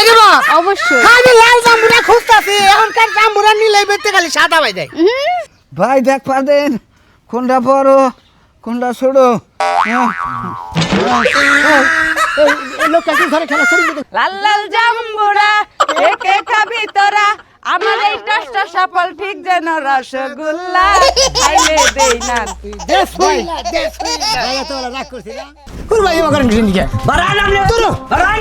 দিব অবশ্যই। আমি লাল জাম্বুরা খুঁজতাছি এখনকার জাম্বুরা নিলে বেতে খালি সাদা ভাই দেয় ভাই দেখ পারেন কোনটা বড় কোনটা ছোট লোকটা কি ঘরে খেলা শুরু করে লাল লাল জাম্বুরা কে কে খাবি তোরা আমার এই টস্টা সফল ঠিক যেন রসগোল্লা খাইলে দেই না দেশ হইলা ভাই এত বড় রাগ করছিস না কুরবাই মগর নিকে বারান আমনে তুলো বারান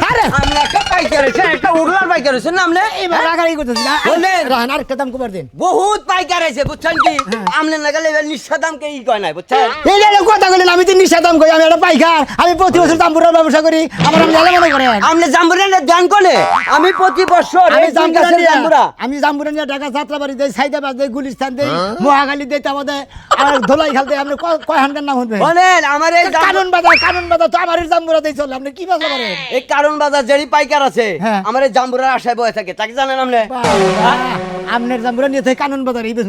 আরে আমনে একটা পাইকার আছে একটা উগলার পাইকার আছে না আমনে এবার রাগারি করতেছিস না বলেন। রাহান আর একটা দাম কবার দেন বহুত পাইকার আছে বুঝছেন কি আমনে লাগালে এবার নিঃস্ব দাম কে ই কয় নাই বুঝছেন এই যে কথা কইলেন আমি তো নিশা দাম কই আমি একটা পাইকার আমি প্রতি বছর জাম্বুরার ব্যবসা করি আমার আমি জানা মনে করেন আমনে জাম্বুরা দান কোনে আমি প্রতি বছর আমি এই জাম্বুরা জাম্বুরা নিয়ে ঢাকা যাত্রাবাড়ি দেই সাইদাবাদ দেই গুলিস্তান দেই মহাখালী দেই আমাদের আর ধলাই খাল দেই আপনি কয় হান্ডার নাম শুনবেন বলেন আমার এই কারণ বাজার তো আমার জাম্বুরা দেই চলে আপনি কি ব্যবসা করেন এই কারণ বাজার যেই পাইকার আছে হ্যাঁ। আমার এই জাম্বুরার আশায় বয়ে থাকে তাকে জানেন আমনে আপনার জাম্বুরা নিয়ে থেকে কানন বাজার এই বেশ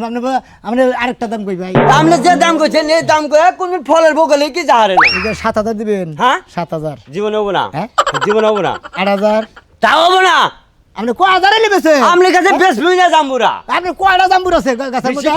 আপনি আরেকটা দাম কই ভাই আমনে যে দাম কইছেন এই দাম কই কোন ফলের বগলে কি জাহারে না এটা 7000 দিবেন হ্যাঁ? 7000 জীবন হবো না হ্যাঁ? জীবন হবো না 8000 তাও হবো না আপনি কয় হাজারে নেবেছে আমনে কাছে বেশ মিনা জাম্বুরা আপনি কয়টা জাম্বুরা আছে গাছের মধ্যে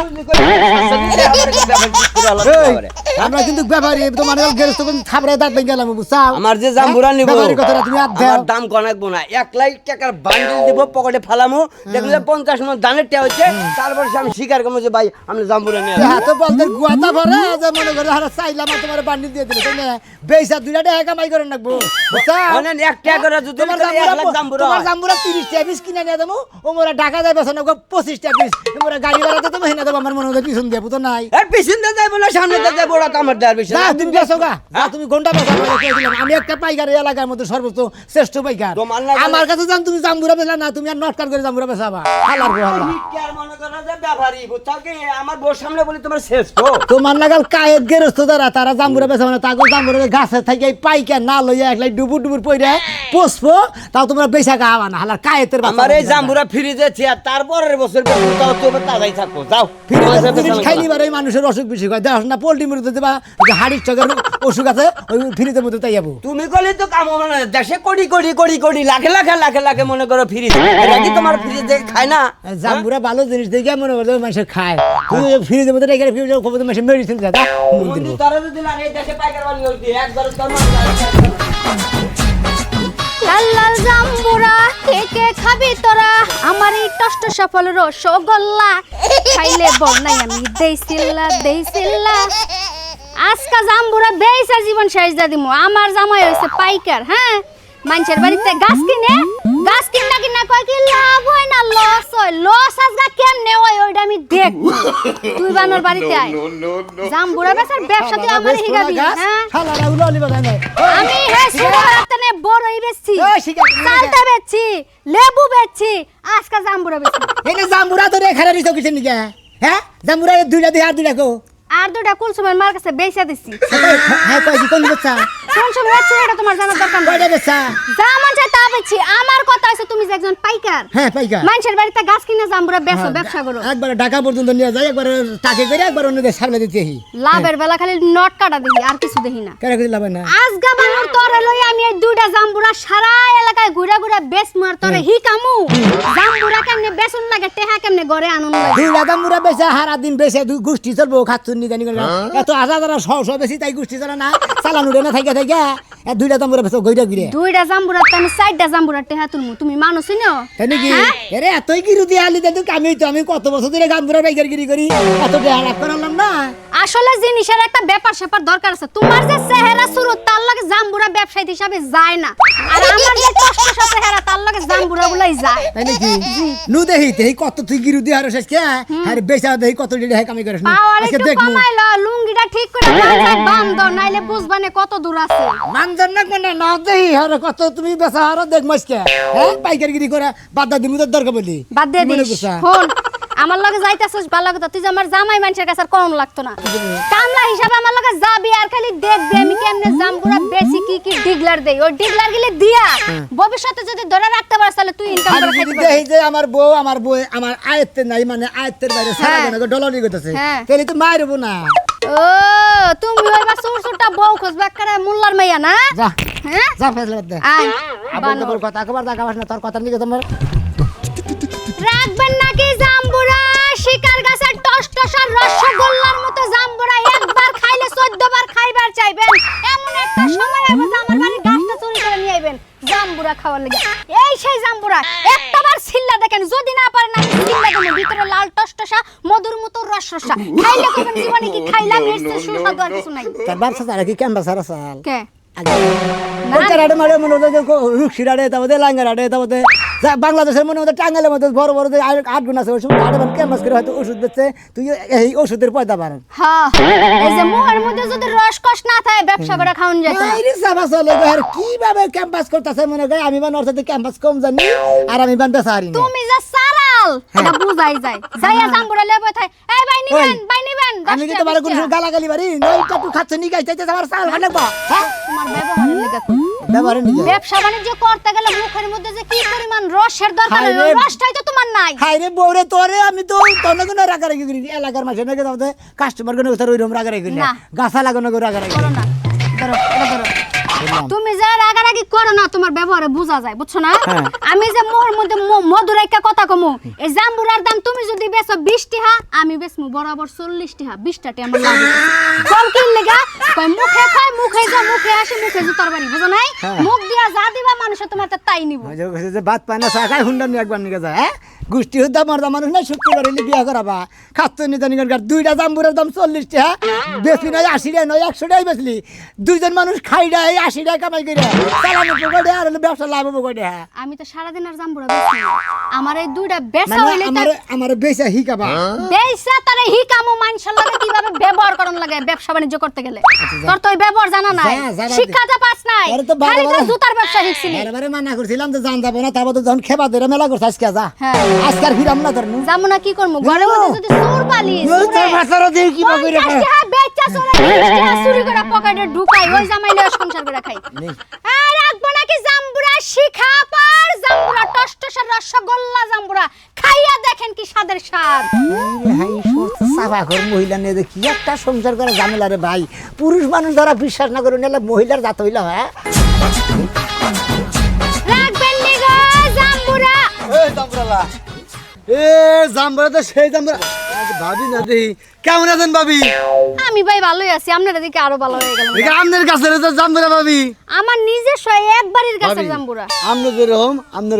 আমরা কিন্তু ব্যাপারী তোমার গেরস্ত কোন খাবরে দাঁত ভেঙে গেলাম বুঝছাও আমার যে জাম্বুরা নিব ব্যাপারী কথা তুমি আদ দাও আমার দাম কনাকবো না 1 লাখ টাকার বান্ডেল দিব পকেটে ফালামু দেখলে 50 মন দানের টা হচ্ছে তারপর আমি স্বীকার করবো যে ভাই আমি জাম্বুরা নিয়ে হ্যাঁ তো বলতে গুয়াতা ভরে যে মনে করে হারা চাইলাম আর তোমার বান্ডি দিয়ে দিলে তুমি বেইসা দুইটা টাকা কামাই করে রাখবো বুঝছাও মানে 1 টাকা করে যদি তোমার 1 লাখ জাম্বুরা তোমার জাম্বুরা 30 টাকা পিস কিনে নিয়ে দেবো ও মোরা ঢাকা যাবে না 25 টাকা পিস মোরা গাড়ি ভাড়াতে তুমি হেনা দেবো আমার মনে হয় পিছন দেবো তো নাই এর পিছনতে যাইবো না সামনেতে যাইবো ওরা তো আমার দেওয়ার বিষয় না তুমি বেসো গা তুমি ঘন্টা বেসো আমি একটা পাইকার এই এলাকার মধ্যে সর্বোচ্চ শ্রেষ্ঠ পাইকার তোমার না- আমার কাছে যান তুমি জাম্বুরা বেচলা না তুমি আর নটকার করে জাম্বুরা বেচাবা হালার গো হালা কি আর মনে করো যে ব্যাপারী বুঝছো কি আমার বউর সামনে বলি তোমার শেষ তো তোমার নাগাল কায়েত গেরস্ত দ্বারা তারা জাম্বুরা বেচাবা না তাকে জাম্বুরা গাছে থেকে পাইকার না লইয়া একলাই ডুবুর পইরা পুষ্প তাও তোমরা বেচা খাওয়া না হালার কায়েতের বাচ্চা আমার এই জাম্বুরা ফিরে যাচ্ছে আর তারপরের বছর তাও তুমি তাজাই থাকো যাও জিনিস খাইনি বার ওই মানুষের অসুখ বিসুখ হয় দেখ না পোল্ট্রি মুরগি দেবা হাড়ির চকের অসুখ আছে ওই ফ্রিজের মধ্যে তাই যাবো তুমি কলি তো কাম হবে না দেশে কোটি লাখে মনে করো ফ্রিজ এটা কি তোমার ফ্রিজ দেখে খায় না জাম্বুরা ভালো জিনিস দেখে মনে করো মানুষের খায় তুমি ফ্রিজের মধ্যে রেখে ফ্রিজের খবর মানুষের মেডিসিন দেয় বন্ধু তারা যদি লাগে এই দেশে পাইকার বানি হইতি একবার তোর লাল লাল জাম্বুরা কে কে খাবি তোরা আমার এই টস্ট সফল রসগোল্লা খাইলে বনাই আমি দেইছিল্লা আজকা জাম্বুরা বেইসা জীবন শেষ দা দিমু আমার জামাই হইছে পাইকার হ্যাঁ মানুষের বাড়িতে গাছ কিনা কয় কি লাভ হয় না লস আজকা কেমনে হয় ওইটা আমি দেখ তুই বানর বাড়িতে আয় জাম্বুরা বেচার ব্যবসা তুই আমার হিগাবি হ্যাঁ আমি হেসুরাতনে বড়ই বেচছি চালটা বেচছি লেবু বেচছি আজকা জাম্বুরা বেচছি এনে জাম্বুরা তো রেখারে দিছো কিছু নিকে হ্যাঁ জাম্বুরা দুইটা দিয়ে আর দুইটা কো আর দুটা কুলসুমের মার কাছে বেচা দিছি হ্যাঁ কই কোন বেচা কোন সময় বেচছে এটা তোমার জানার দরকার নাই কয়টা বেচা যা মন চায় তা বেচছি আমার কথা হইছে তুমি যে একজন পাইকার হ্যাঁ পাইকার মানুষের বাড়িতে গাছ কিনে জাম্বুরা বেচো ব্যবসা করো একবার ঢাকা পর্যন্ত নিয়ে যাই একবার টাকে করে একবার অন্যদের সামনে দিতে হি লাভের বেলা খালি নট কাটা দেখি আর কিছু দেখি না কেন করে লাভ না আজগা বানর তোরে লই আমি এই দুইটা জাম্বুরা সারা এলাকায় ঘুরা বেচ মার তোরে হি কামু জাম্বুরা কেমনে বেচুন লাগে টেহা কেমনে ঘরে আনন্দ লাগে দুইটা জাম্বুরা বেচা হারা দিন বেচে দুই গোষ্ঠী চলবো খাচ্ছুন নি জানি করে এত হাজার হাজার শো বেশি তাই গোষ্ঠী চলে না চালান উড়ে না থাইকা দুইটা জাম্বুরা বেচো গইরা গিরে দুইটা জাম্বুরা তো আমি চারটা জাম্বুরা টেহা তুলমু তুমি মানুষ চিনো তাই নাকি হ্যাঁ? এরে এতই কি রুদি আলি দেন আমি কত বছর ধরে জাম্বুরা বাইকারগিরি করি এত টাকা রাখ করলাম না আসলে জিনিসের একটা ব্যাপার স্যাপার দরকার আছে তোমার যে চেহারা সুরত তার লগে জাম্বুরা ব্যবসায়ী হিসাবে যায় না আর আমার যে কষ্ট চেহারা তার লগে জাম্বুরা গুলাই যায় তাই নাকি নু দেহি দেহি কত তুই কি রুদি আর শেষ কে আরে বেচা দেহি কত টাকা কামাই করিস না পাওয়ার আজকে একটু দেখমু কমাইলো লুঙ্গিটা ঠিক করে বান্ধ নাইলে বুঝবানে কত দূর আছে মানজন না কোন না দেহি আর কত তুমি বেচা আর দেখ মাসকে হ্যাঁ পাইকারগিরি করে বাদ দিমু তো দরকার বলি বাদ দিয়ে মনে দিস করছা? ফোন আমার লগে যাইতাছস ভালো কথা, তুই যে আমার জামাই মানুষের কাছে আর কোন লাগতো না। কামলা হিসাবে আমার লগে যাবি আর খালি দেখবি আমি কেমনে জাম্বুরা বেশি কি কি ডিগলার দেই। ওই ডিগলার গিলে দিয়া ভবিষ্যতে যদি ধরে রাখতে পারছ তাহলে তুই ইনকাম আমি করে যদি খাইতে দেখি যে আমার বউ আমার আয়ত্তে নাই, মানে আয়ত্তের বাইরে সারা দিন ডলারি করতেছে, হ্যাঁ। তাহলে তো মারবো না। ও তুমি ওইবার সুরসুরটা বউ খোঁজবা করে মোল্লার মাইয়া না? যা হ্যাঁ যা ফেসলে বাদ দে। আয় আবার বানর। তোর কথা একবার দেখাবাস না, তোর কথা নিয়ে তোমার রাখবেন নাকি জাম্বুরা শিকার গাছের টসটসার রসগোল্লার মতো জাম্বুরা একবার খাইলে 14 বার খাইবার চাইবেন। এমন একটা সময় আইবো যে আমার বাড়ির গাছটা চুরি করে নিয়ে আইবেন জাম্বুরা খাওয়ার লাগি। এই সেই জাম্বুরা একটাবার ছিল্লা দেখেন, যদি না পারেন আমি ছিল্লা দেব, ভিতরে লাল টসটসা মধুর মতো রসরসা খাইলে কোন জীবনে কি খাইলাম এর চেয়ে সুস্বাদু আর কিছু নাই। তার ব্যবসা তারা কি কেমন সারা সাল কে আগে মারে মনে হতো রুকসিরাড়ে তারপরে লাঙ্গারাড়ে তারপরে বাংলাদেশের মনে হতো টাঙ্গালের মধ্যে বড় বড় যে 8 গুণ আছে ওই সময় আড়ে মানে ক্যাম্পাস করে হয়তো ওষুধ বেচছে, তুই এই ওষুধের পয়দা পারেন। হ্যাঁ এই যে মুখের মধ্যে যদি রসকস না থাকে ব্যবসা করে খাওন যায় না। আরে সাবা চলে আর কিভাবে ক্যাম্পাস করতেছে মনে করে আমি বান অর্থে ক্যাম্পাস কম জানি আর আমি বান বেচা হারি না। তুমি যে সারাল এটা বুঝাই যায় যাইয়া জাম্বুরা লেবে থাই। এই ভাই নিবেন ভাই নিবেন। আমি কি তোমার কোন গালাগালি বাড়ি নয়টা তুই খাচ্ছে নি গাইতে আমার সাল ভালো বা হ্যাঁ তোমার ব্যবহারের লেগে কই। ব্যবহারে নিয়ে ব্যবসা বাণিজ্য করতে গেলে মুখের মধ্যে যে কি পরিমাণ রসের দরকার হায় রে। ওই রসটাই তো তোমার নাই। হাই রে বউরে তোরে আমি তো তনগুন রাগারাগি করি এলাকার মাঝে নাকি তাতে কাস্টমার গুলো তোর ওইরকম রাগারাগি করি না, না। গাছা লাগানো করে রাগারাগি করো না ধরো এটা ধরো। তুমি যা রাগারাগি করো না তোমার ব্যবহারে বোঝা যায় বুঝছো না। হ্যাঁ। আমি যে মোর মধ্যে মধুর একটা কথা কমু, এই জাম্বুরার দাম তুমি যদি বেচো 20 টাকা আমি বেচমু বরাবর 40 টাকা 20 টাকা আমার লাভ কম কি লাগা কই মুখে খায় মুখে যা মুখে আসে মুখে জুতার বাড়ি বুঝো নাই। হ্যাঁ। মুখ দিয়া যা দিবা মানুষ তোমার তাই নিব। ওই যে কইছে যে ভাত পায় না চা খায় হুন্ডা নিয়ে একবার নিয়ে যায় হ্যাঁ গোষ্ঠী হদ্দা মর্দা মানুষ না শুক্রবার হইলে বিয়া করাবা খাচ্ছ নি জানি কার দুইটা জাম্বুরের দাম 40 টাকা বেশি নয় 80 টাকা নয় 100 টাকাই বেচলি দুইজন মানুষ খাই দেয় 80 টাকা কামাই করে চালানো পকড়ে আর হলো ব্যবসা লাভ পকড়ে। আমি তো সারাদিন আর জাম্বুরা বেচি না। আমার এই দুইটা বেচা মানে হইলে আমার বেচা হিকাবা বেচা তারে হিকামো মানুষের লাগে কিভাবে ব্যবহার করন লাগে ব্যবসা বাণিজ্য করতে গেলে। তোর তো ওই ব্যবহার জানা নাই, যা, যা, শিক্ষাটা পাস নাই, আরে তো বাবা, খালি তো বাবা। জুতার ব্যবসা শিখছিলি। বারে মানা করছিলাম যে জান যাবো না তারপর তো যখন খেবা ধরে মেলা করছে আজকে যা হ্যাঁ। আজকে আর ফিরাম না তোর নু যাবো না কি করবো ঘরের মধ্যে যদি চোর পালি চুরি করে পকেটে ঢুকাই ওই জামাই লয়ে সংসার করে খাই। আর রাখবো নাকি জাম্বুরা শিখা পার জাম্বুরা টসটসার রসগোল্লা জাম্বুরা খাইয়া দেখেন কি স্বাদের স্বাদ। সাফা কর মহিলা নিয়ে যে কি একটা সংসার করে ঝামেলা রে ভাই পুরুষ মানুষ ধরা বিশ্বাস না করে নিলে মহিলার জাত হইলা হ্যাঁ রাখবেন নি গো জাম্বুরা। জাম্বুরা তো সেই জাম্বুরা ভাবি না দেখি কেমন আছেন ভাবি? আমি ভাই ভালোই আছি, আপনারা দিকে আরো ভালো হয়ে গেল। দেখি আপনার কাছে তো জাম্বুরা ভাবি আমার নিজস্ব এক বাড়ির কাছে জাম্বুরা। আপনি যেরকম আপনার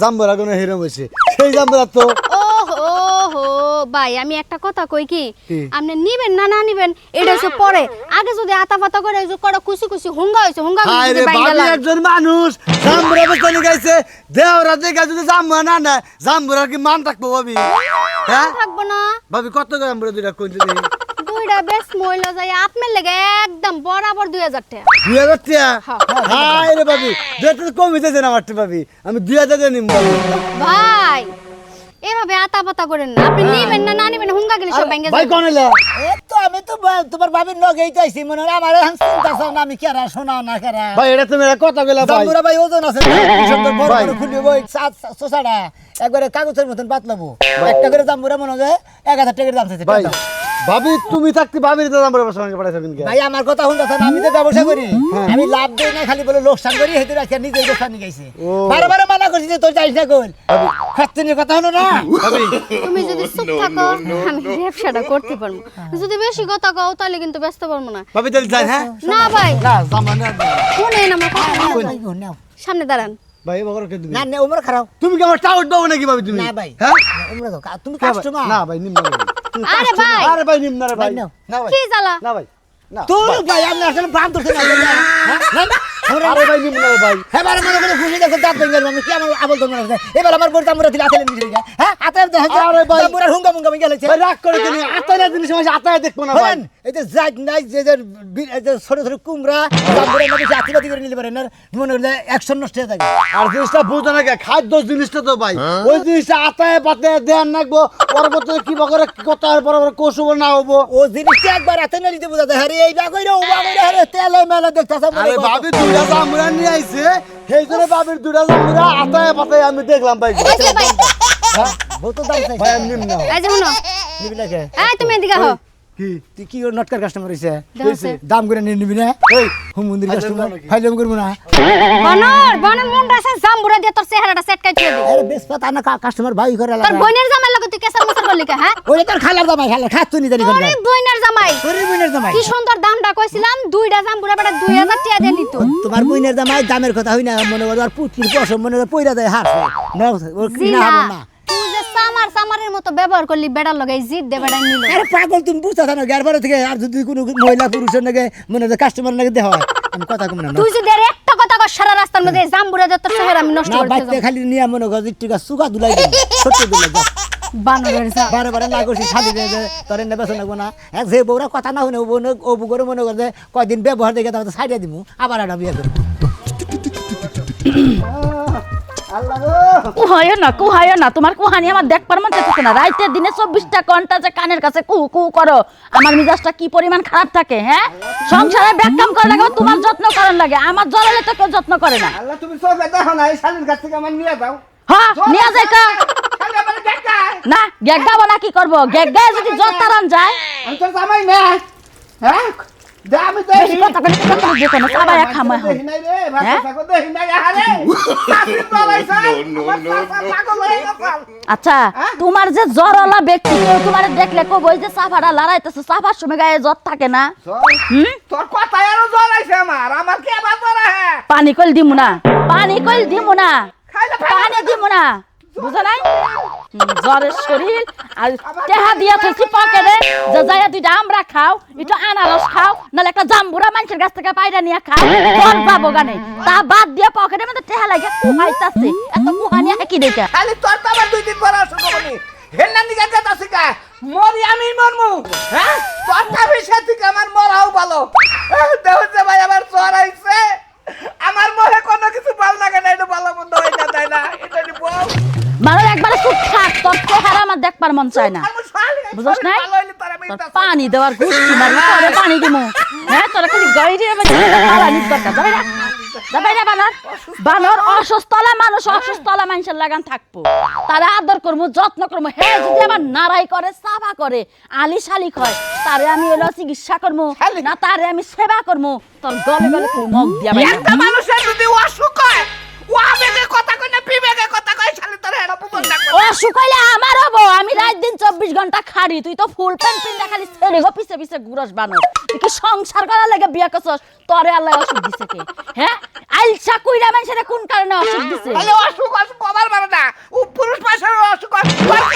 জাম্বুরা কোনো হিরম হয়েছে সেই জাম্বুরা তো ওহো ভাই আমি একটা কথা কই কি আপনি নিবেন না না নিবেন এটা হচ্ছে পরে, আগে যদি আতা পাতা করে ওই যে কড়া খুশি খুশি হুঙ্গা হইছে হুঙ্গা হায় যদি রে বাইঙ্গা ভাবি লাগে একজন মানুষ জাম্বুরা বেচতে গাইছে দেওরা দেখে যদি জাম্বুরা না নেয় জাম্বুরা কি মান থাকবো ভাবি? হ্যাঁ থাকবো না। ভাবি কত জাম্বুরা দুইটা কোনটা দেখি দুইটা বেশ মহিলা যায় আপনার লেগে একদম বরাবর 2000 টাকা। 2000 টাকা? হ্যাঁ। হায় রে ভাবি 2000 টাকা কমিতেছে না আমার ভাবি আমি 2000 টাকা নিম ভাবি। ভাই এভাবে আতা পাতা করেন না, আপনি নিবেন না না নিবেন হুঙ্গা গেলে সব বাইঙ্গা ভাই যাবে। কোন এলা তো আমি তো তোমার ভাবির লগেই তো আইছি মনে হয় আমার এখন চিন্তা চাও না আমি কেরা শোনা না কেরা ভাই এটা তুমি এটা কথা কইলা ভাই জাম্বুরা ভাই ওজন আছে না? কি সুন্দর বড় ভাই। বড় খুলি বই সোসাডা একবারে কাগজের মতন পাতলাবো একটা করে জাম্বুরা মনে হয় 1000 টাকার দাম চাইছে ভাই ভাবি তুমি থাকতে ভাবির তো জাম্বুরা সঙ্গে পাঠাইছো কেন ভাই আমার কথা শুনতেছ না আমি তো ব্যবসা করি আমি লাভ দেই না খালি বলে লোকসান করি হেতু রাখি নিজেই লোকসান নিগাইছে ও। বারে বারে মানা করছি যে তোর যাইস না কই খাচ্ছি না কথা হলো না ভাবি তুমি যদি চুপ থাকো আমি ব্যবসাটা করতে পারবো, যদি বেশি কথা কও তাহলে কিন্তু ব্যস্ত পারবো না। ভাবি তাহলে যাই হ্যাঁ না ভাই না জামা না শুনেন আমার কথা ভাই গো, নাও। সামনে দাঁড়ান। ভাই বকর কে তুমি না না ওমর খারাপ তুমি কি আমার টাউট দাও নাকি ভাবি তুমি না ভাই হ্যাঁ ওমর দাও তুমি না ভাই, কাস্টমার না ভাই নিম না ভাই তুমি আরে customer। ভাই। আরে ভাই নিম না রে ভাই ভাই, নাও। না ভাই কি জ্বালা না ভাই না তোর ভাই আমি আসলে ফান করতে না না না আরে ভাই নিব না ভাই এবার মনে করে খুশি দেখো দাঁত ভেঙে গেল, আমি কি আমার আবল তো মনে হচ্ছে এবার আমার বড় জাম্বুরা দিলে আতেলে নিয়ে গেছে হ্যাঁ আতে আরে ভাই। জাম্বুরা হুঙ্গা মুঙ্গা ভেঙে গেছে ভাই রাগ করে দিনি আতায় জিনিস আমি আতায় দেখবো না ভাই হলেন এই যে জাত নাই যে যে এই যে ছোট ছোট কুমড়া জাম্বুরা মধ্যে জাতিবাদী করে নিতে পারেন না মনে হলে অ্যাকশন নষ্ট হয়ে থাকে আর জিনিসটা বুঝো না কে খাদ্য জিনিসটা তো ভাই ওই জিনিসটা আতায় পাতায় ধ্যান রাখবো পরবর্তীতে কি করে কত আর বড় কৌশল না হবো ও জিনিসটা একবার হাতে না নিতে বোঝা যায় আরে এই বা কইরা ও বা কইরা আরে তেলে মেলে দেখতাছ আরে ভাবি দুইটা জামুরা নিয়ে আইছে সেই জন্য ভাবির দুইটা জামুরা আতায় পাতায় আমি দেখলাম ভাই আচ্ছা ভাই বহুত দাম চাই ভাই আমি নিম না এই যে শুনো নিবি না কে এই তুমি এদিকে আহো কি তুই কি ওর নটকার কাস্টমার হইছে দেখছে দাম করে নিয়ে নিবি না ওই হুম মন্দির আরে কাস্টমার নাকি? ফাইলাম করবো না বনের মুন্ডা আছে জাম্বুরা দিয়ে তোর চেহারাটা সেট কাই দিবি আরে বেশ পাতা না কাস্টমার ভাই করে তোর লাগা বোনের জামাই লাগে তুই কেসার মুসার করলি কে হ্যাঁ ওরে তোর খালার জামাই খালা খাত তুই নিতে তোর বোনের জামাই তোর বোনের জামাই কি সুন্দর দামটা কইছিলাম দুইটা জাম্বুরা বেটা 2000 টাকা দিয়ে নিত তোমার বোনের জামাই দামের কথা হই না মনে করো আর পুটকির পশম মনে করে পয়রা দেয় হারছে না ওর জি কিনা না হবে না তুই যে সামারের মতো ব্যবহার করলি বেড়ার লগে জিদ দে বেড়া নিল আরে পাগল তুমি বুঝতে না গ্যারবার থেকে আর যদি কোনো মহিলা পুরুষের নাকি মনে হয় কাস্টমার নাকি দেওয়া হয় আমি কথা কম না তুই যদি আর একটা কথা কর সারা রাস্তার মধ্যে জাম্বুরা দিয়ে তোর চেহারা আমি নষ্ট না করতে বাইতে যাব খালি নিয়ে মনে করো টিকা সুগা দুলাই দিন ছোট্ট দুলাই দাও বানরের যা বারে বারে না করছি শাদি দিয়ে তোর এনে বেসন লাগবো না এক যে বউরা কথা না শুনে ও বুকরে মনে করে কয়দিন ব্যবহার দেখে তারপর সাইডে দিব আবার একটা বিয়ে করবো কুহায় না তোমার কুহানি আমার দেখবার মন চাইছে না রাইতের দিনে 24টা ঘন্টা যে কানের কাছে কু কু করো আমার মিজাজটা কি পরিমাণ খারাপ থাকে হ্যাঁ সংসারে ব্যাককাম করা লাগে তোমার যত্ন করার লাগে আমার জ্বলালে তো কেউ যত্ন করে না আল্লাহ তুমি চোখে দেখো না এই শালির কাছ থেকে আমার নিয়ে যাও হ্যাঁ নিয়ে যাই কা খালি আমার দেখায় না গেগাবো না কি করবো গেগায় যদি জ্বর তারান যায় আমি তো জামাই না হ্যাঁ দে আমি বেশি কথা বলে তো কথা বলবো না সবাই খামা এখন দেখি নাই রে ভাত হ্যাঁ? থাকো দেখি নাই আরে শালির বলাইছে পাগল হয়ে গেছে আচ্ছা তোমার যে জ্বরওয়ালা ব্যক্তি কেউ তোমার দেখলে কব ওই যে সাফাটা লড়াইতেছে সাফার সময় গায়ে জ্বর থাকে না হুম তোর কথাই আরো জ্বলাইছে আমার কি আবার জ্বলা হ্যাঁ পানি কইল দিমু না পানি কইল দিমু না খাইলে পানি দিমু না বুঝা নাই জ্বরের শরীর আর টেহা দিয়া থইছি পকেটে যে যাইয়া দুইটা আমরা খাও একটু আনারস খাও নাহলে একটা জাম্বুরা মানুষের কাছ থেকে পায়রা নিয়ে খাও জ্বর পাবো গানে তা বাদ দিয়া পকেটের মধ্যে টেহা লাগে কুহাইতাছে এত কুহানি কি দেখা খালি তোর তো আবার 2 দিন পর আসো কবনি হেলনান দিকে যাতাছি কা মরি আমি মরমু হ্যাঁ তোর তা বিষয় থেকে আমার মরাও ভালো দেখতে ভাই আমার জ্বর আইছে আমার মনে কোনো কিছু ভালো লাগে না এটা ভালো মন্দ হয় না তাই না এটা নি বল মানে একবারে চুপ থাক তোর চেহারা আমার দেখবার মন চায় না আমার শালি বুঝছ নাই ভালো হইলে তার আমি তোর পানি দেওয়ার গুষ্টি মারি তোরে পানি দিমু হ্যাঁ তোরা খালি গাইরে পানি দরকার যাবাই না বানর বানর অসুস্থলা মানুষ অসুস্থলা মানুষের লাগান থাকবো তারা আদর করবো যত্ন করবো হে যদি আবার নারাই করে সাফা করে আলি শালিক হয় তারে আমি এলো চিকিৎসা করবো না তারে আমি সেবা করবো তোর গলে গলে খুব মগ দিয়া একটা মানুষের যদি অসুখ হয় ও আবেগে কথা কই না বিবেগে কথা কই শালি তোর হেডা পুতন না ও শুকাইলে আমার হবো আমি রাত দিন 24 ঘন্টা খাড়ি তুই তো ফুল প্যান্ট পিন্দা খালি ছেড়ে গো পিছে পিছে ঘুরস বানর তুই কি সংসার করার লাগে বিয়া করছস তোরে আল্লাহ অসুখ দিছে কে হ্যাঁ আইলসা কইরা মানুষের কোন কারণে অসুখ দিছে তাহলে অসুখ কবার পারে না ও পুরুষ মানুষের অসুখ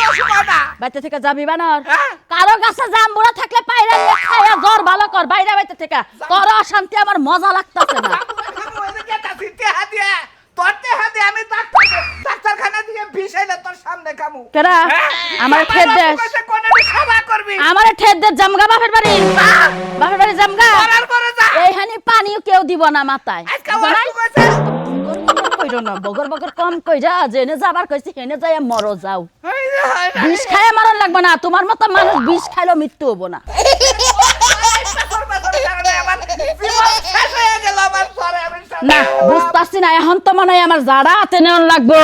অসুখ না বাইতে থেকে যাবি বানর হ্যাঁ। কারো কাছে জাম্বুরা থাকলে পায়রা নিয়ে খায়া জ্বর ভালো কর বাইরে বাইতে থেকে তোর অশান্তি আমার মজা লাগতাছে না আমি ডাক্তারখানা দিয়ে বিষাইলে তোর সামনে কামু কেরা আমার ঠেদ দে সেবা করবি আমার ঠেদ দে জামগা বাপের বাড়ি জামগা করার পরে যা এইখানে পানিও কেউ দিব না মাথায় আজকে বুঝো নাই? অসুখ হয়েছে কইরো না বগর বগর কম কইরা যেনে যাবার কইছি হেনে যাইয়া মরো যাও বিষ খায় মারন লাগবে না তোমার মতো মানুষ বিষ খাইলেও মৃত্যু হবো না না বুঝতাছি না এখন তো মনে হয় আমার জাড়া হাতে নেওয়ার লাগবো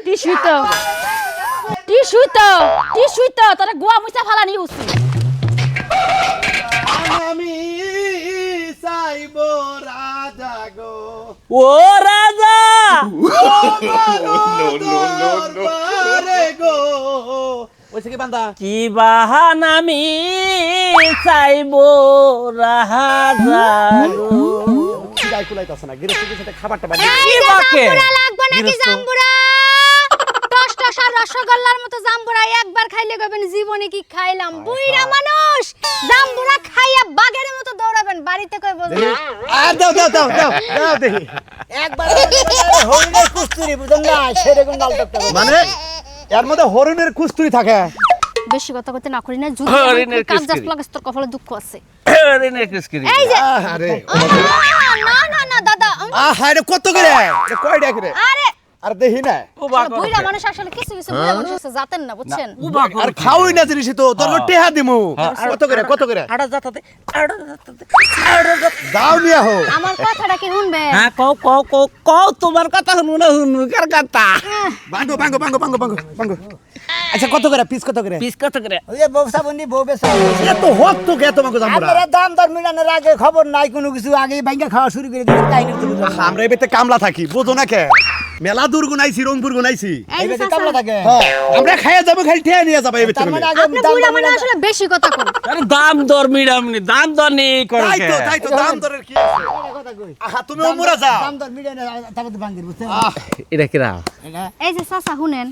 টিসুই তো তোরা গোয়া মুছা ফালানি উচিত আমি চাইবো রাজা গো ও রাজা দরবারে গো ওইছে কি বান্দা কি বাহান আমি চাইবো রাজা কি গায় কুলাইতাছ না গিরস্তের সাথে খাবারটা বাড়ি এই যে জাম্বুরা লাগবে নাকি জাম্বুরা টস আর রসগোল্লার মতো জাম্বুরা একবার খাইলে কইবেন জীবনে কি খাইলাম বুইড়া মানুষ বাড়িতে কইব আর দাও দাও দাও দাও দাও দেখি একবার হরিণের কুস্তুরি বুঝেন না সেরকম লাল টকটক মানে এর মধ্যে হরিণের কুস্তুরি থাকে বেশি কথা কইতে না করি না যদি হরিণের কাজ কুস্তুরি। লাগাস তোর কপালে দুঃখ আছে আরে নে কিসকিরি এই যে আরে না না না দাদা আহা এটা কত করে এটা কয় টাকা করে আরে আর দেখি না বুইড়া মানুষ আসলে কিছু কিছু বুইড়া মানুষ আছে জাতেন না বুঝছেন আর খাওই না জিনিস তো তোর টেহা দিমু কত করে আড়া যাতাতে দাও নিয়া হো আমার কথাটা কি শুনবে হ্যাঁ কও তোমার কথা শুনু না শুনু কার কথা বাঙ্গো বাঙ্গো বাঙ্গো বাঙ্গো বাঙ্গো বাঙ্গো আচ্ছা কত করে পিস কত করে পিস কত করে ওই যে বউসা বন্দি বউ বেশ এত হক তো কে তোমাকে জামরা আপনারা দাম দর মিলানোর আগে খবর নাই কোনো কিছু আগে ভাঙ্গা খাওয়া শুরু করে দিয়েছে কাহিনী তুলে দাও। আমরা এবেতে কামলা থাকি বুঝো না কে মেলা দূর গুনাইছি রংপুর গুনাইছি এই যে এবারে চাচা, কামলা থাকে আমরা খাইয়া যাবো খালি ঠেয়া নিয়ে যাবো এবেতে তার মানে আগে আপনি দাম বুইড়া দর মানে মিলানো- আসলে বেশি কথা কন আরে দাম দর মিডাম নি দাম দর নেই করে তাই তো দাম দরের কি আছে? কথা কই। আহা তুমি ওমরা যাও দাম দর মিলানো তারপর তো ভাঙ্গির বুঝছেন এটা কি রা এই যে চাচা শুনেন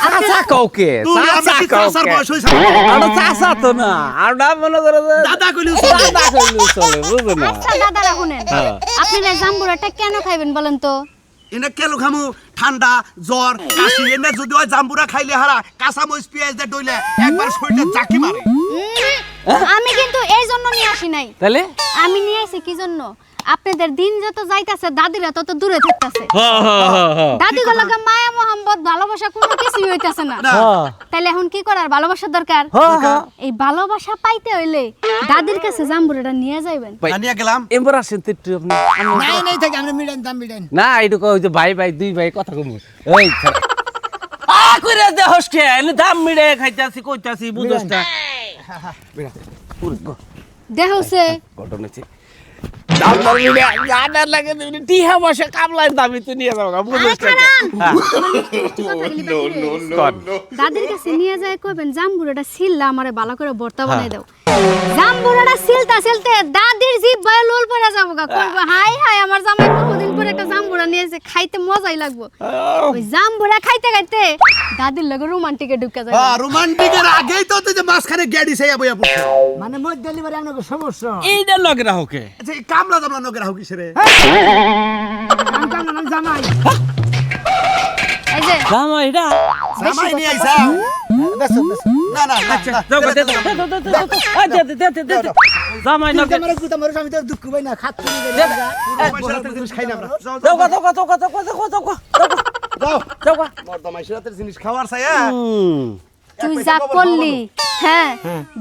চাচা কাউকে তুই আমরা কি চাচার বয়স হইছে আরে চাচা তো না আর না মনে করে যে দাদা কইলি দাদা কইলু চলে বুঝো না আচ্ছা দাদারা শুনেন আপনারা জাম্বুরাটা কেন খাইবেন বলেন তো এনে কেলো খামু ঠান্ডা জ্বর কাশি এনে যদি ওই জাম্বুরা খাইলে হারা কাঁচা মরিচ পেঁয়াজ দিয়ে ডইলে একবার শরীরে চাকি মারে আমি কিন্তু এই জন্য নিয়ে আসি নাই তাহলে আমি নিয়ে আসি কি জন্য আপনাদের দিন যত যাইতাছে দাদিরা তত দূরে থাকতাছে দাদি গুলোকে মায়া মোহাম্মদ ভালোবাসা কোনো কিছুই হইতাছে না তাহলে এখন কি করার ভালোবাসা দরকার এই ভালোবাসা পাইতে হইলে দাদির কাছে জাম্বুরাটা নিয়ে যাইবেন নিয়ে গেলাম এমবার আসেন তো একটু আপনি নাই নাই থাকে আমরা মিলান দাম মিলান না এইটুকু ওই যে ভাই ভাই দুই ভাই কথা কমু এই আ কইরা দে হসকে এনে দাম মিড়ে খাইতাছি কইতাছি বুঝছস না দেহছে ঘটনা আছে দাম দর মিড়ে গাডা লাগে দিবি টিহা বসে কামলার দামি তো নিয়ে যাও বুঝছস না দাদির কাছে নিয়ে যায় কইবেন জাম্বুরাটা সিললা আমারে ভালো করে ভর্তা বানাই দাও জাম্বুরাটা সিলতা সিলতে দাদির জিভ ভয়ে লোল পড়ে যাবো গা কইবো হাই হাই আমার জামাই বহুদিন পরে একটা জাম্বুরা নিয়েছে খাইতে মজাই লাগবো ওই জাম্বুরা খাইতে খাইতে দাদির লগে রোমান্টিকে ঢুকে যায় রোমান্টিকের আগেই তো তুই যে মাঝখানে গ্যাডি সাইয়া বইয়া পড়ছো মানে মোর ডেলিভারি আপনাকে সমস্যা এইটা লগে রাখোকে আচ্ছা এই কামলা জামলা নগর হাউ কিসে রে আমি কাম না জামাই এই যে জামা এটা জামাই নিয়ে আইছা বেশ বেশ না না আচ্ছা যাও দে দে দে জামাই নগে আমার কুতা মারছ আমি তো দুঃখ পাই না খাচ্ছি পয়সার জিনিস খাই না আমরা যাও যাও যাও মর্দা মাইশরাতের জিনিস খাওয়ার চাইয়া তুই যা করলি হ্যাঁ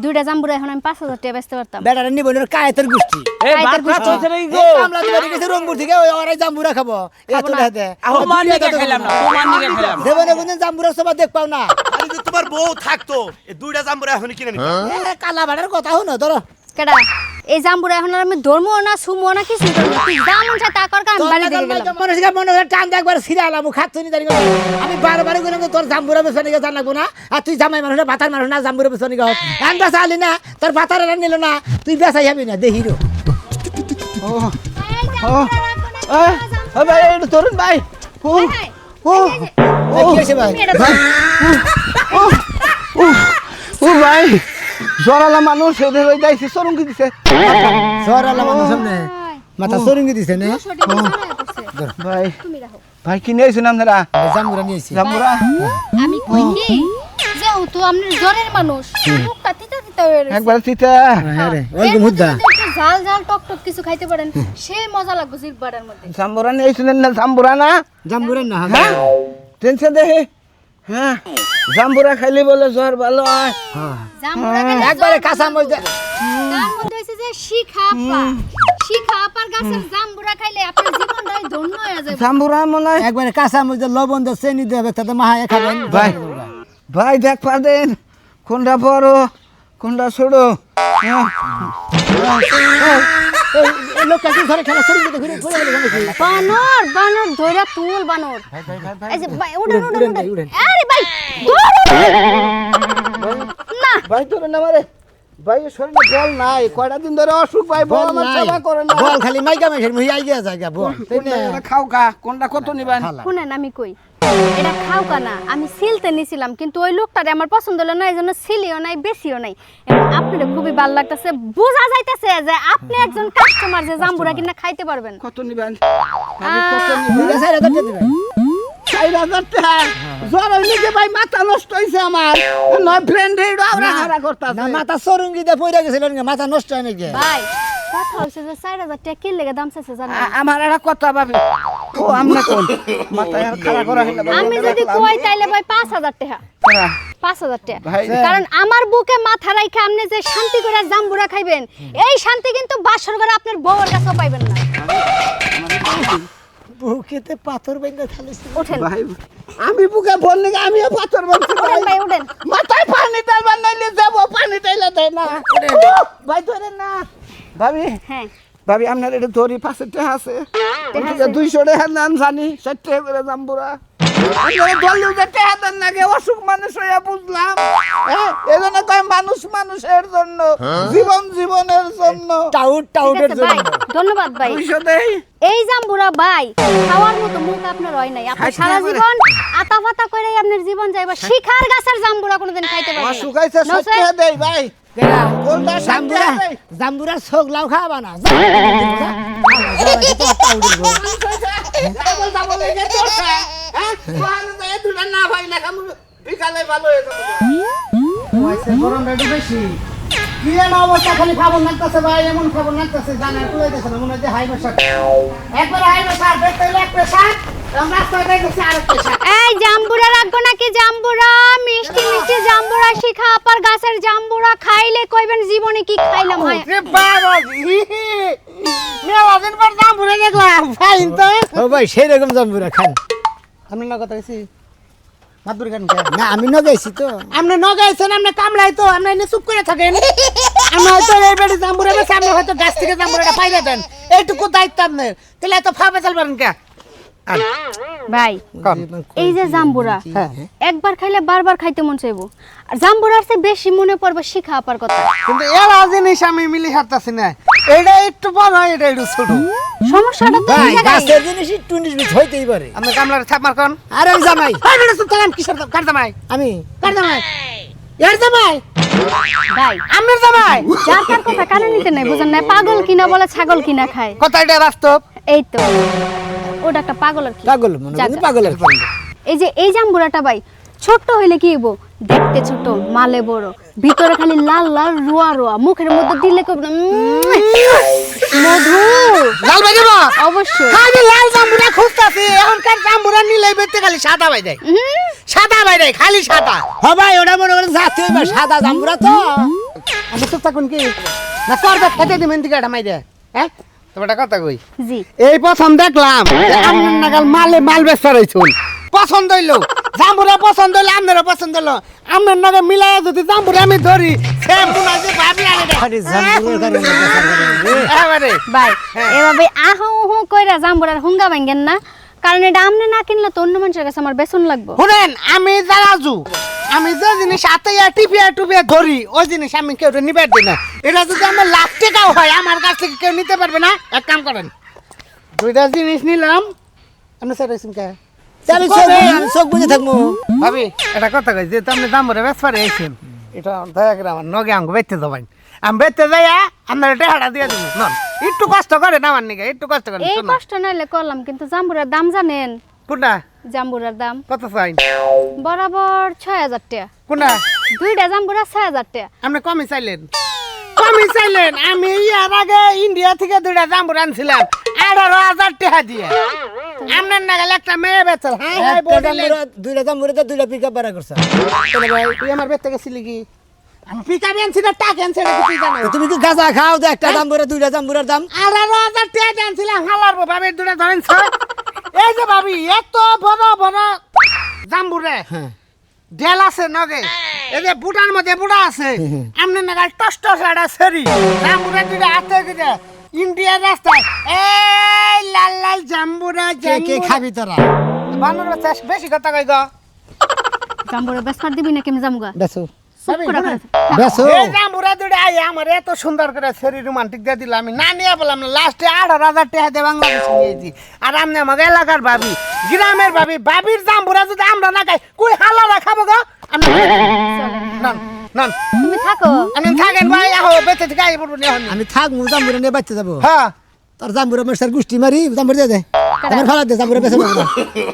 দুইটা জাম্বুরা এখন আমি 5000 টাকা বেচতে পারতাম বেটারা নিব না কায়েতের গোষ্ঠী এই খাইতে বাত গুষ্টি। হচ্ছে রে এই গো কামলা দিবারি গেছে রংপুর থেকে ওই ওরাই জাম্বুরা খাবো এত হাতে তোমার নিকে খেলাম না তোমার নিকে খেলাম দেবনে কোনদিন জাম্বুরা সবা দেখ পাও না আরে যে তোমার বউ থাকতো এই দুইটা জাম্বুরা এখন কিনে নিত এ, কালা ভাড়ার কথা হো না ধরো কেডা এই জাম্বুরা এখন আর আমি ধর্ম না সুমো না কিছু করব না। তুই যা মন চায় তা কর কারণ বাড়ি দিয়ে গেলাম মানুষকে মনে হয় টান একবার ছিড়ালাম খাচ্ছি নি জানি না। আমি বারবার কইলাম যে তোর জাম্বুরা বেসনে গেছে লাগবো না আর তুই জামাই মানুষ না ভাতার মানুষ না জাম্বুরা বেসনে গেছ আন বেসা আলি না তোর ভাতার নিল না তুই বেসাই যাবি না দে হিরো ভাই এটা তরুণ ভাই কি হয়েছে ভাই ও ভাই জরালা মানুষ এদের ওই যাইছে সরঙ্গি দিছে সরালা মানুষ সামনে মাথা সরিঙ্গি দিছে না ভাই তুমি রাখো ভাই কি নিয়েছেন আপনারা জাম্বুরা নিয়েছি জাম্বুরা আমি কই কি যে ও তো আপনি জ্বরের মানুষ মুখটা তিতা তিতা হয়ে রয়েছে একবার চিতা হ্যাঁ রে ওই মুদ্দা ঝাল ঝাল টক টক কিছু খাইতে পারেন সে মজা লাগবে জিহ্বার মধ্যে জাম্বুরা নিয়েছিলেন না জাম্বুরা না জাম্বুরা না হ্যাঁ টেনশন দেখে হ্যাঁ জাম্বুরা খাইলে বলে জ্বর ভালো হয় জাম্বুরা একবারে কাঁচা মজা তার মধ্যে হইছে যে শিখা আপার গাছের জাম্বুরা খাইলে আপনার জীবনটাই ধন্য হয়ে যাবে জাম্বুরা মনে হয় একবারে কাঁচা মজা লবণ দিয়ে চেনি দেবে তাতে মাহায় খাবেন ভাই ভাই দেখ পারেন কোনটা বড় কোনটা ছোট লোকটা কি ঘরে খেলা সরিয়ে ঘুরে ঘুরে গেলে কেন কি? বানর বানর ধইরা তুল বানর এই যে ভাই উড়েন উড়েন উড়েন, উড়েন উড়েন। আরে ভাই না ভাই তোর না মারে ভাই শরীরে বল নাই কয়টা দিন ধরে অসুখ ভাই বল বল আমার নাই। সেবা করে না বল খালি মাইকা মেশে মুই আই গিয়া জায়গা বল তাই না কোনটা খাও কা কোনটা কত নিবেন শুনেন আমি কই এটা খাও কানা আমি সিলতে নিছিলাম কিন্তু ওই লোকটারে আমার পছন্দ হলো না এইজন্য সিলিও নাই বেশিও নাই আপনার খুবই ভালো লাগতেছে বোঝা যাইতেছে যে আপনি একজন কাস্টমার যে জাম্বুরা কিনা খাইতে পারবেন কত নিবেন দুইটা 4,000 টাকা দিবেন 4,000 টাকা জ্বর হইলে যে ভাই মাথা নষ্ট হইছে আমার নয় ফ্রেন্ড হেড আওরা হারা করতাছে না মাথা সরঙ্গি দিয়ে পড়ে গেছিলেন মাথা নষ্ট হয় নাকি ভাই কথা হইছে যে 4,000 টাকা কি লেগে দাম চাইছে জানেন আমার একটা কথা ভাবি ও আমনে কোন মাথা আর খাড়া করা হইলো আমি যদি কই তাইলে ভাই 5,000 টাকা 5,000 টাকা ভাই কারণ আমার বুকে মাথা রাইখা আপনি যে শান্তি করে জাম্বুরা খাইবেন এই শান্তি কিন্তু বাসর ঘরে আপনার বউয়ের কাছেও পাইবেন না বুকেতে পাথর বেঁধে থালিছে ওঠেন ভাই আমি বুকে ফোন নিয়ে আমিও পাথর বলছি ওঠেন ভাই ওঠেন মাথায় পানি ঢালবার নাইলে যাবো পানি ঢাইলে দেয় না ভাই ধরেন না ভাবি হ্যাঁ ভাবি আপনার এটা ধরি 5 টাকা আছে ওদিকে 200 টাকা নাম জানি 60 টাকা করে জাম্বুরা আপনারা দলু যে টাকা দেন নাকি অসুখ মানুষ হইয়া বুঝলাম এজন্য কয় মানুষ মানুষের জন্য জীবন জীবনের জন্য টাউট ঠিক টাউটের আছে ভাই জন্য ধন্যবাদ ভাই 200 দেই এই জাম্বুরা ভাই খাওয়ার মতো মুখ আপনার হয় নাই আপনি খাইতে সারা পারে। জীবন আতা ফাতা করে আপনার জীবন যাইবা শিখার গাছের জাম্বুরা কোনোদিন খাইতে পারবেন অসুখ হইছে 60 টাকা দেই ভাই কোনটা জাম্বুরা সামনে জাম্বুরার শোক লাউ খাওয়া না ডাবল ডাবল লেগে চলছে হ্যাঁ কোন দেয় দুলা না ভাই না কাম বিকালে ভালো হয়ে যাবে ওইসে গরম রেডি বেশি কি এর অবস্থা খালি খাবার নাকতেছে ভাই এমন খাবার নাকতেছে জানা তুলে গেছে না মনে হয় হাই প্রেসার একবার হাই প্রেসার দেখতে এক প্রেসার রাস্তায় দেখেছি আর প্রেসার এই জাম্বুরা রাখবো নাকি জাম্বুরা মিষ্টি মিষ্টি জাম্বুরা শিখা আপার গাছের জাম্বুরা খাইলে কইবেন জীবনে কি খাইলাম হয় রে বাবা মেলা দিন পর দাম ভরে দেখলাম ফাইন তো ও ভাই সেই রকম জাম্বুরা খান আমি না কথা কইছি মাদুর গান না আমি নগাইছি তো আপনি নগাইছেন আপনি কামলাই তো আপনি এনে চুপ করে থাকেন আমি হয়তো এই বেড়ি জাম্বুরা বেশ আপনি হয়তো গাছ থেকে জাম্বুরাটা পাইলে দেন এইটুকু দায়িত্ব আপনার তাহলে এত ফাবে চলবেন কে ভাই এই যে জাম্বুরা একবার খাইলে বারবার খাইতে মন চাইবো আর জাম্বুরার চেয়ে বেশি মনে পড়বে শিখা আপার কথা কিন্তু এর জিনিস আমি মিলি হারতাছি না এটা একটু বড় এটা একটু ছোট সমস্যাটা তো ভাই এই জায়গায়। গাছের জিনিস একটু নিষ্বিষ হইতেই পারে আপনি কামলার ছাপ মারকন আর আমি জামাই এই বেড়ি চুপ থাকেন কিসের কার জামাই আমি কার জামাই এর জামাই ভাই আপনার জামাই যার তার কথা কানে নিতে নাই বুঝেন না পাগল কিনা বলে ছাগল কিনা খায় কথা এটা বাস্তব এই তো ওটা একটা পাগলের কি পাগল মনে যাক, করি পাগলের এই যে এই জাম্বুরাটা ভাই ছোট্ট হইলে কি হইব দেখতে ছোট মালে বড় ভিতরে খালি লাল লাল রোয়া রোয়া মুখের মধ্যে দিলে কই মধু লাল ভাই দেবা অবশ্যই আমি লাল জাম্বুরা খুঁজতাছি এখনকার জাম্বুরা নিলে বেতে খালি সাদা ভাই দেয় সাদা ভাই দেয় খালি সাদা হ ভাই ওটা মনে করেন জাতি হইবা সাদা জাম্বুরা তো আমি চুপ থাকুন কি না করবে খেতে দিবেন দিকে এটা মাই দে হ্যাঁ তোমার একটা কথা কই জি এই প্রথম দেখলাম যে আপনার নাগাল মাল বেচা রইছুন পছন্দ হইলো জাম্বুরা পছন্দ হইলো আপনারও পছন্দ হইলো আপনার নাগাল মিলাই যদি জাম্বুরা আমি ধরি সে মনে হয় যে ভাবি আগে আরে জাম্বুরা করে এবারে ভাই এভাবে আহু হু কইরা জাম্বুরার হুঙ্গা ভাঙ্গেন না কারণ এটা আমনে না কিনলে তো অন্য মানুষের কাছে আমার বেতন লাগবে শুনেন আমি জারাজু আমি যে জিনিস আতাইয়া টিপিয়া টুপিয়া ধরি ওই জিনিস আমি কেউ নিবার দিই না এটা যদি আমার লাখ টাকাও হয় আমার কাছ থেকে কেউ নিতে পারবে না এক কাম করেন দুইটা জিনিস নিলাম আপনি স্যার কে আমি চোখ বুঝে থাকবো ভাবি এটা কথা কই যে আপনি দাম ভরে বেশ পারে আইছেন এটা দয়া করে আমার নগে আঙ্গ বেচতে যাবেন আমি বেচতে যাইয়া আপনার টাকাটা দিয়ে দিব নন একটু কষ্ট করে না আমার নিকে একটু কষ্ট করে এই কষ্ট নাইলে করলাম কিন্তু জাম্বুরার দাম জানেন কোনটা জাম্বুরার দাম কত চাই বরাবর 6,000 টাকা কোনটা দুইটা জাম্বুরা 6,000 টাকা আপনি কমই চাইলেন আমি ইয়ার আগে ইন্ডিয়া থেকে দুইটা জাম্বুর আনছিলাম 18,000 টাকা দিয়ে আপনার নাগাল একটা মেয়ে বেচাল হ্যাঁ হ্যাঁ বলিলেন দুইটা জাম্বুরাতে দুইটা পিকআপ ভাড়া করছ তুই আমার বেচতে গেছিলি কি আমি পিকাবি আনছি না টাকা আনছি না তুই জানো তুমি কি গাঁজা খাও তো একটা জাম্বুরা দুইটা জাম্বুরার দাম 18,000 টাকা আনছিলাম হালার ভাবির দুটা ধরেন এই যে ভাবি এত বড় বড় জাম্বুরে ডেল আছে নগে এই যে বুটার মধ্যে বুড়া আছে আমনে নাগাল টস টস আড়া সেরি জাম্বুরে দুটা হাতে দিতে ইন্ডিয়ার রাস্তায় এই লাল লাল জাম্বুরা কে কে খাবি তোরা বানর বাচ্চা বেশি কথা কই গো জাম্বুরা বেসপার দিবি না কেমন জামুগা দেখো চুপ করে রাখো। বেসো এই জাম্বুরা দুটো আই আমার এত সুন্দর করে শরীর রোমান্টিক দিয়ে দিলাম আমি না নিয়ে বললাম না লাস্টে 18,000 টাকা দিয়ে বাংলাদেশে নিয়েছি আর আমি আমাকে এলাকার ভাবি গ্রামের ভাবি ভাবির জাম্বুরা যদি আমরা না খাই কই হালারা খাবো গো আমরা নান নান তুমি থাকো। আমি থাকেন ভাই আহো বেঁচে থেকে আই পড়বো নি আমি থাক জাম্বুরা নিয়ে বাচ্চা যাবো হ্যাঁ তোর জাম্বুরা মেসার গুষ্টি মারি জাম্বুর দিয়ে দে আমার ফালা দে জাম্বুরা বেসে দেবো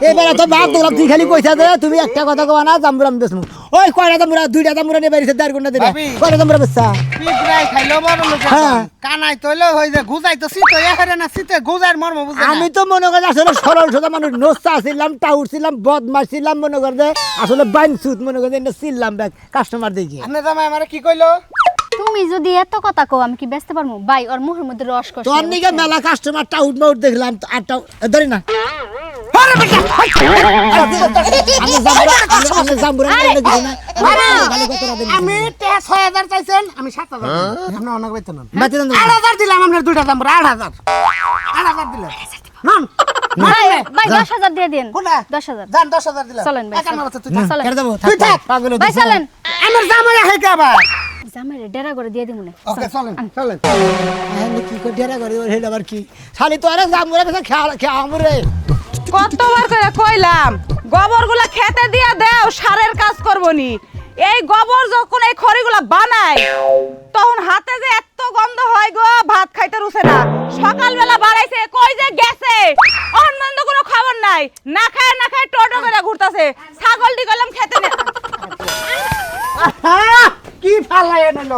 এবার তো ভাগ দিলাম তুই খালি কইছা দে তুমি একটা কথা কবা না জাম্বুরা আমি বেসবো ওই কয়টা জাম্বুরা দুইটা জাম্বুরা নিয়ে বাইরে 4 ঘন্টা দিবে ভাবি। কয়টা জাম্বুরা বেসা পিঁপড়াই খাইলো বড় লোক হ্যাঁ। কানাই তৈলো হই যে গুজাই তো শীত এখানে না শীতে গুজার মর্ম বুঝে আমি তো মনে করি আসলে সরল সোজা মানুষ নোস্তা ছিলাম টাউর ছিলাম বদমাস ছিলাম মনে করে যে আসলে বাইন সুত মনে করে যে ছিলাম ব্যাগ কাস্টমার দেখি আপনি জামাই আমারে কি কইলো তুমি যদি এত কথা কও আমি কি বেচতে পারবো? ভাই ওর মুখের মধ্যে রস কষ্ট। তোর নিকে মেলা কাস্টমার টাউট মাউট দেখলাম আটটা ধরি না আরে বেটা আমি জাম্বুরা নিয়ে গেছি না ভালো কথা না আমি 6,000 চাইছেন আমি 7,000 আপনি অনেক বেতন নন বাতি দেন 8,000 দিলাম আপনার দুইটা দাম 8,000 দিলাম নন ভাই ভাই 10,000 দিয়ে দেন। কোনটা 10,000 জান 10,000 দিলাম চলেন ভাই, একান্ন বছর তুই চলেন। থাক। কেন দেবো তুই থাক। পাগল ভাই চলেন। আমার জামাই আহে কে আবার জামাইরে ডেরা করে দিয়ে দিমু না। ওকে চলেন চলেন কি করে ডেরা করে ওর হেড আবার কি শালি তো আরে জাম্বুরা বেসা খেয়া আমরে কতবার করে কইলাম গোবরগুলা খেতে দিয়া দেও সারের কাজ করবনি। এই গোবর যখন এই খড়িগুলা বানাই তখন হাতে যে এত গন্ধ হয় গো ভাত খাইতে রুছে না। সকালবেলা বাড়াইছে কই যে গেছে অনবন্ধ কোনো খবর নাই। না খায় টোটো করে ঘুরতাছে। ছাগলটি কইলাম খেতে নে। কি ফালাই নিল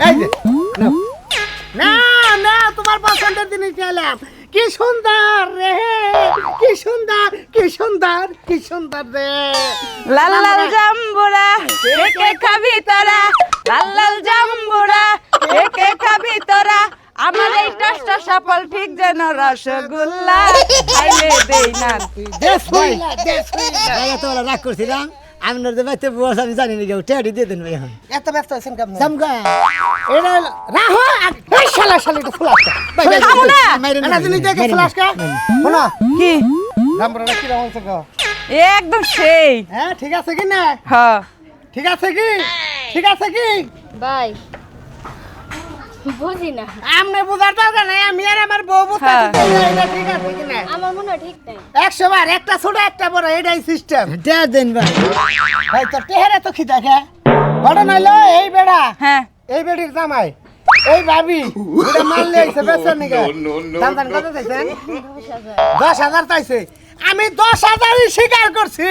এই যে নাও। না না তোমার পছন্দের জিনিস পেলাম কি সুন্দর রে কি সুন্দর কি সুন্দর কি সুন্দর রে লাল লাল জাম্বুরা কে খাবি তোরা লাল লাল জাম্বুরা কে খাবি তোরা আমার এই টষ্ট সফল ঠিক যেন রসগোল্লা খাইলে দেই না। দেশ হইলা দেশ হইলা ভাই এত বড় রাগ করছিলাম আমি নর্দে বাইতে বস আমি জানি না কেউ টেডি দিয়ে দেন ভাই এখন এত ব্যস্ত আছেন কেমন জামগা এটা রাহো এই শালা শালিটা ফুলাসটা খাবো না। এটা জিনিস দেখে ফুলাসকা শোনো কি নাম্বারটা কি রকম আছে গো একদম সেই হ্যাঁ ঠিক আছে কি না হ্যাঁ ঠিক আছে কি ঠিক আছে কি ভাই বুঝি না, আমনে বুঝার দরকার নাই আমি আর আমার বউ বুঝতে এটা ঠিক আছে কি না আমার মনে হয় ঠিক নাই। 100 বার একটা ছোট একটা বড় এটাই সিস্টেম টেয়া দেন ভাই ভাই তোর টেহারে তো খিদা খা বড় নাইলো এই বেড়া হ্যাঁ এই বেড়ির জামাই এই ভাবি এটা মারলে আইছে বেচেন নাকি দাম দাম কত চাইছেন 10,000 চাইছে আমি 10,000 স্বীকার করছি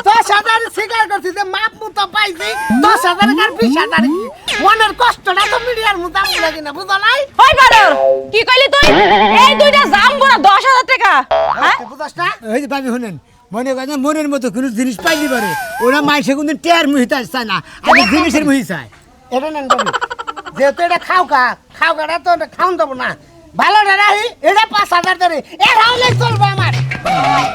10,000 স্বীকার করছি যে মাপ মতো পাইছি 10,000 আর 20,000 কি মনের কষ্টটা তো মিডিয়ার মতো আমি লাগি না বুঝো নাই ওই বাদর কি কইলি তুই এই দুইটা জাম্বুরা 10,000 টাকা হ্যাঁ তুই বুঝছ না ওই যে ভাবি শুনেন মনে করেন মনের মতো কোনো জিনিস পাইলি পারে ওরা মাইসে কিন্তু টেয়ার মুহিতে চায় না আমি জিনিসের মুহি চাই এটা নেন বাবু যেহেতু এটা খাওয়াটা তো খাওন দেবো না ভালো না রাহি এটা 5,000 ধরে এর হলে চলবে আমার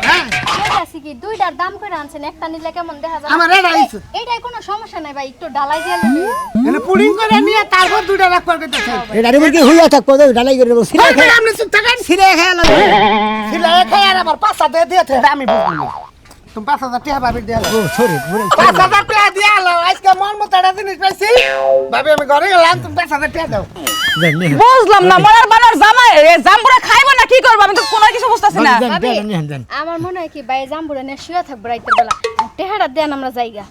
হ্যাঁ ঠিক আছে কি দুইটার দাম করে আনছেন, একটা নিলে কেমন দেখা যায়? আমার এটা আইছে। এইটাই কোনো সমস্যা নাই ভাই, একটু ডালাই দিয়ে দিলে। এনে পুডিং করে নিয়ে তারপর দুইটা রাখবার করতেছে এটা মুরগি হইয়া থাকবো তো ঢালাই করে দেবো সিরে খেয়ে আপনি চুপ থাকেন সিরে খেয়ে লাগবে সিলাই খাই আর আবার 5,000 দিয়েছে আমি বুঝলি না তুমি 5,000 টাকা ভাবি দিয়ে ও সরি 5,000 টাকা দিয়ে আলো আজকে মন মতো একটা জিনিস পাইছি ভাবি আমি ঘরে গেলাম তুমি 5,000 টাকা দাও বুঝলাম না মরার বানার জামাই জাম্বুরা খাইবো না কি করবো আমি তো কোনো কিছু বুঝতাছি না। ভাবি, আমার মনে হয় কি ভাই জাম্বুরা নিয়ে শুয়ে থাকবো রাইতের বেলা, টেহারা দেন আমরা জায়গা।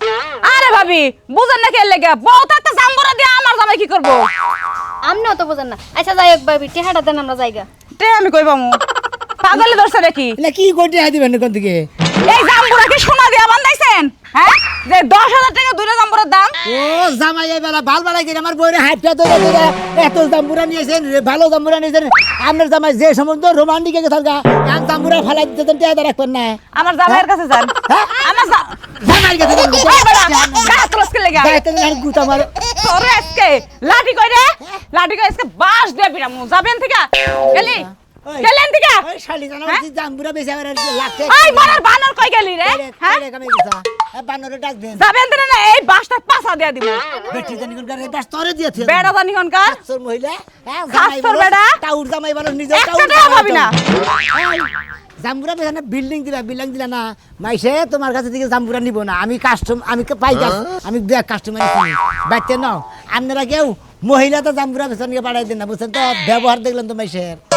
আরে ভাবি বুঝেন না কে লেগে বউ তো একটা জাম্বুরা দিয়ে আমার জামাই কি করবো? আমরাও তো বোঝেন না। আচ্ছা যাই হোক ভাবি, টেহারা দেন আমরা জায়গা। তে আমি কইবামু পাগলে ধরছে নাকি? না কি করতে হাতি বেন কোন দিকে এই জাম্বুরা কি সোনা দিয়া বান্ধাইছেন? হ্যাঁ যে 10,000 টাকা দুইটা জাম্বুরার দাম? ও জামাই এই বেলা ভাল বালাই করে আমার বইরে হাইটটা ধরে ধরে এত জাম্বুরা নিয়েছেন ভালো জাম্বুরা নিয়েছেন আপনার জামাই যে সম্বন্ধ রোমান্টিক একে থাকা এক জাম্বুরা ফালাই দিতেন টেয়াদা রাখবেন না আমার জামাইয়ের কাছে যান। হ্যাঁ? আমার জামাইয়ের কাছে যান। এই বেটা, গায়ে তুলসকে লেগে। গায়ে তেল আর গুতা মারে তোরে আজকে লাঠি কই রে? লাঠি কই আজকে বাস দিয়ে বিরামু। যাবেন থেকে? গেলি? গেলেন থেকে? ওই শালি জানো জাম্বুরা বেচা করে লাগতে এই বড়ার বানর কই গেলি রে? হ্যাঁ? কামে গেছা বানরে ডাক দেন যাবেন থেকে না এই বাসটা পাছা দিয়া দিব। বেটি জানি কোন করে বাস তরে দিয়েছে বেড়া জানি কোনকার? তোর মহিলা হ্যাঁ খাস তোর বেটা? টাউর জামাই বলো নিজে একটা টাকা পাবি না। জাম্বুরা বেচানে বিল্ডিং দিলা না মাইসে তোমার কাছে থেকে জাম্বুরা নিব না আমি পাই আমি কাস্টমার বাইতে নাও আপনারা কেউ মহিলা তো জাম্বুরা বেচা নিয়ে পাঠাই দেন না বুঝছেন তো ব্যবহার দেখলেন তো মাইসের